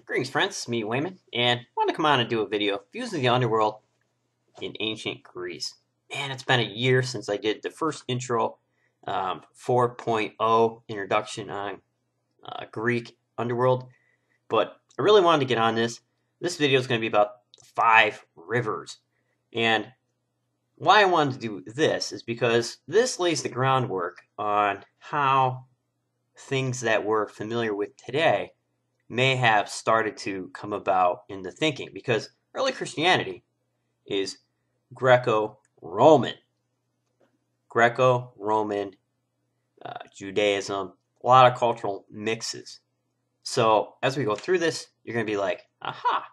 Greetings friends, it's me Wayman, and I want to come on and do a video views of the underworld in ancient Greece. Man, it's been a year since I did the first intro 4.0 introduction on Greek underworld, but I really wanted to get on this. This video is going to be about the 5 rivers, and why I wanted to do this is because this lays the groundwork on how things that we're familiar with today may have started to come about in the thinking, because early Christianity is Greco-Roman, Judaism, a lot of cultural mixes. So as we go through this, you're going to be like, aha,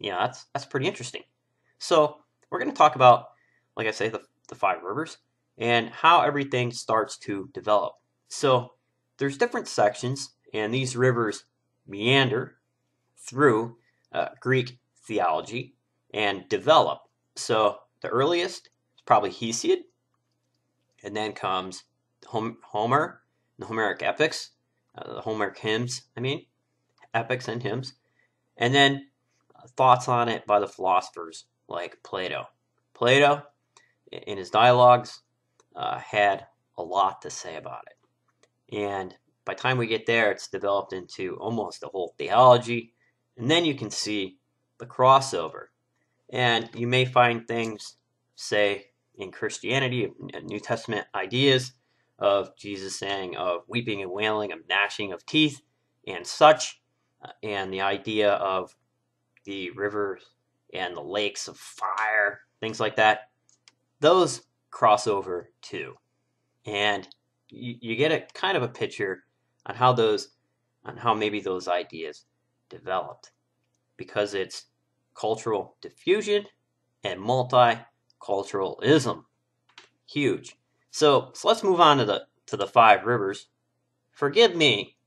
that's pretty interesting. So we're going to talk about, like I say, the 5 rivers and how everything starts to develop. So there's different sections, and these rivers meander through Greek theology and develop. So the earliest is probably Hesiod, and then comes Homer, the Homeric epics, the Homeric hymns, epics and hymns, and then thoughts on it by the philosophers like Plato. Plato, in his dialogues, had a lot to say about it. And by the time we get there, it's developed into almost a whole theology. And then you can see the crossover. And you may find things, say, in Christianity, New Testament ideas of Jesus saying of weeping and wailing, of gnashing of teeth, and such. And the idea of the rivers and the lakes of fire, things like that. Those cross over too. And you get a kind of a picture on how maybe those ideas developed, because it's cultural diffusion and multiculturalism. Huge. So let's move on to the 5 rivers. Forgive me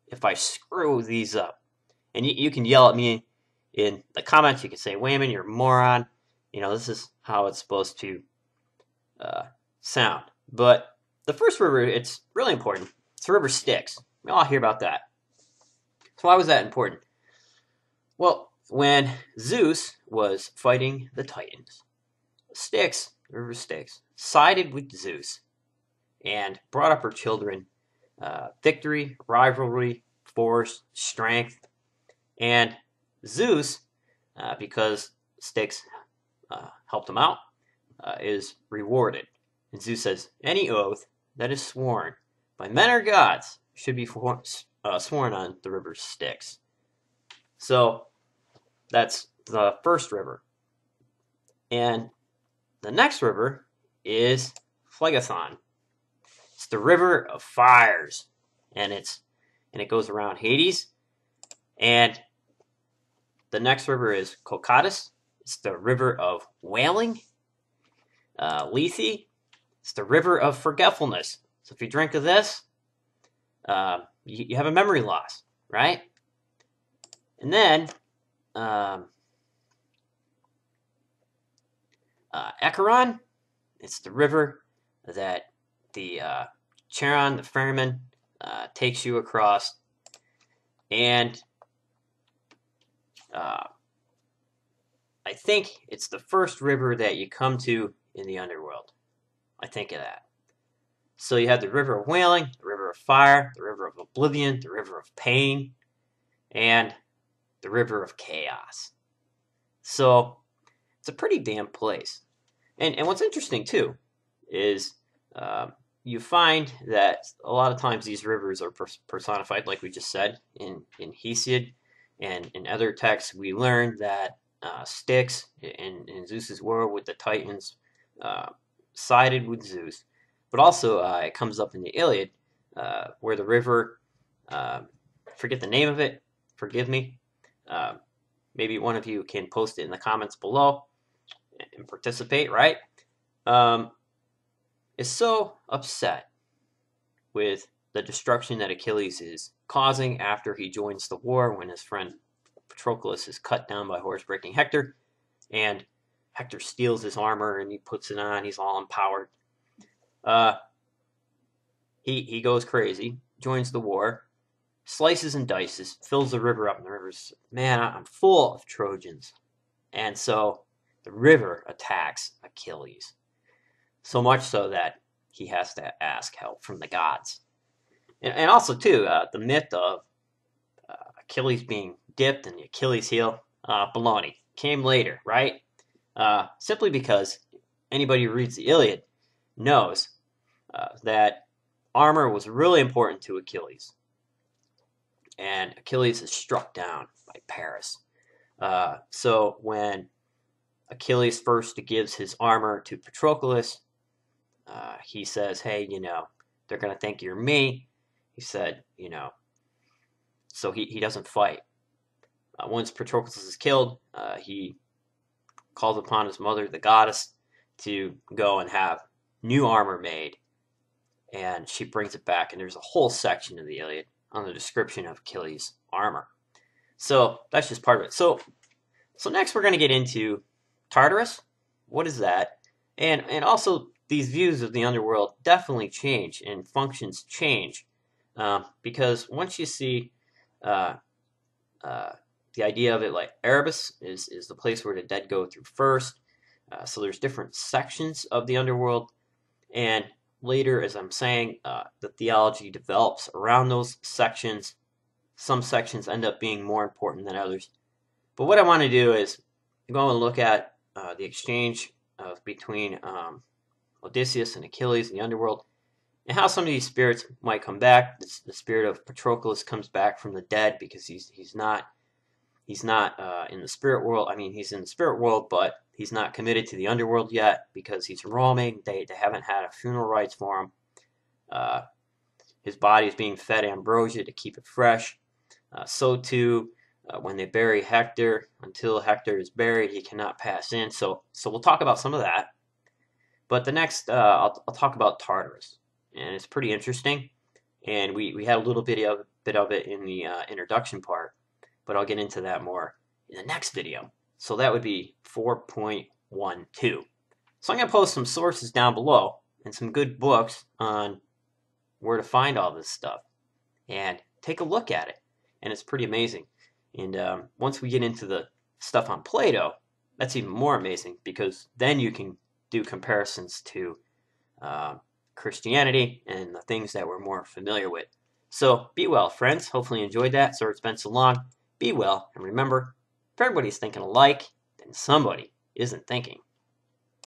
if I screw these up, and you can yell at me in the comments. You can say, Wayman, you're a moron. This is how it's supposed to sound. But the first river, it's really important. It's the river Styx. We all hear about that. So why was that important? Well, when Zeus was fighting the Titans, Styx, the river Styx, sided with Zeus and brought up her children victory, rivalry, force, strength. And Zeus, because Styx helped him out, is rewarded. And Zeus says, any oath that is sworn by men or gods should be sworn on the river Styx. So that's the first river. And the next river is Phlegethon. It's the river of fires, and it goes around Hades. And the next river is Cocytus. It's the river of wailing. Lethe. It's the river of forgetfulness. So if you drink of this, you have a memory loss, right? And then Acheron, it's the river that the Acheron, the ferryman, takes you across. And I think it's the first river that you come to in the underworld. I think of that. So you have the river of wailing, the river of fire, the river of oblivion, the river of pain, and the river of chaos. So it's a pretty damn place. And what's interesting too is you find that a lot of times these rivers are personified, like we just said, in Hesiod. And in other texts we learn that Styx, in Zeus's war with the Titans, sided with Zeus. But also it comes up in the Iliad where the river, forget the name of it, forgive me. Maybe one of you can post it in the comments below and participate, right? Is so upset with the destruction that Achilles is causing after he joins the war, when his friend Patroclus is cut down by horse breaking Hector, and Hector steals his armor and he puts it on. He's all empowered. He goes crazy, joins the war, slices and dices, fills the river up, and the river's, man, I'm full of Trojans. And so the river attacks Achilles, so much so that he has to ask help from the gods. And also, too, the myth of Achilles being dipped in the Achilles heel, baloney, came later, right? Simply because anybody who reads the Iliad knows that armor was really important to Achilles. And Achilles is struck down by Paris. So when Achilles first gives his armor to Patroclus, he says, hey, they're going to think you're me. He said, so he doesn't fight. Once Patroclus is killed, he calls upon his mother, the goddess, to go and have new armor made. And she brings it back, and there's a whole section of the Iliad on the description of Achilles' armor. So that's just part of it. So next we're going to get into Tartarus. What is that? And also these views of the underworld definitely change and functions change. Because once you see the idea of it, like Erebus is the place where the dead go through first. So there's different sections of the underworld. And later, as I'm saying, the theology develops around those sections. Some sections end up being more important than others. But what I want to do is go and look at the exchange between Odysseus and Achilles in the underworld, and how some of these spirits might come back. The spirit of Patroclus comes back from the dead because he's not in the spirit world. I mean, he's in the spirit world, but he's not committed to the underworld yet because he's roaming. They haven't had a funeral rites for him. His body is being fed ambrosia to keep it fresh. So too, when they bury Hector, until Hector is buried, he cannot pass in. So we'll talk about some of that. But the next, I'll talk about Tartarus, and it's pretty interesting. And we had a little bit of it in the introduction part, but I'll get into that more in the next video. So that would be 4.12. So I'm going to post some sources down below and some good books on where to find all this stuff, and take a look at it. And it's pretty amazing. And once we get into the stuff on Plato, that's even more amazing, because then you can do comparisons to Christianity and the things that we're more familiar with. So be well, friends. Hopefully you enjoyed that. Sorry it's been so long. Be well, and remember, if everybody's thinking alike, then somebody isn't thinking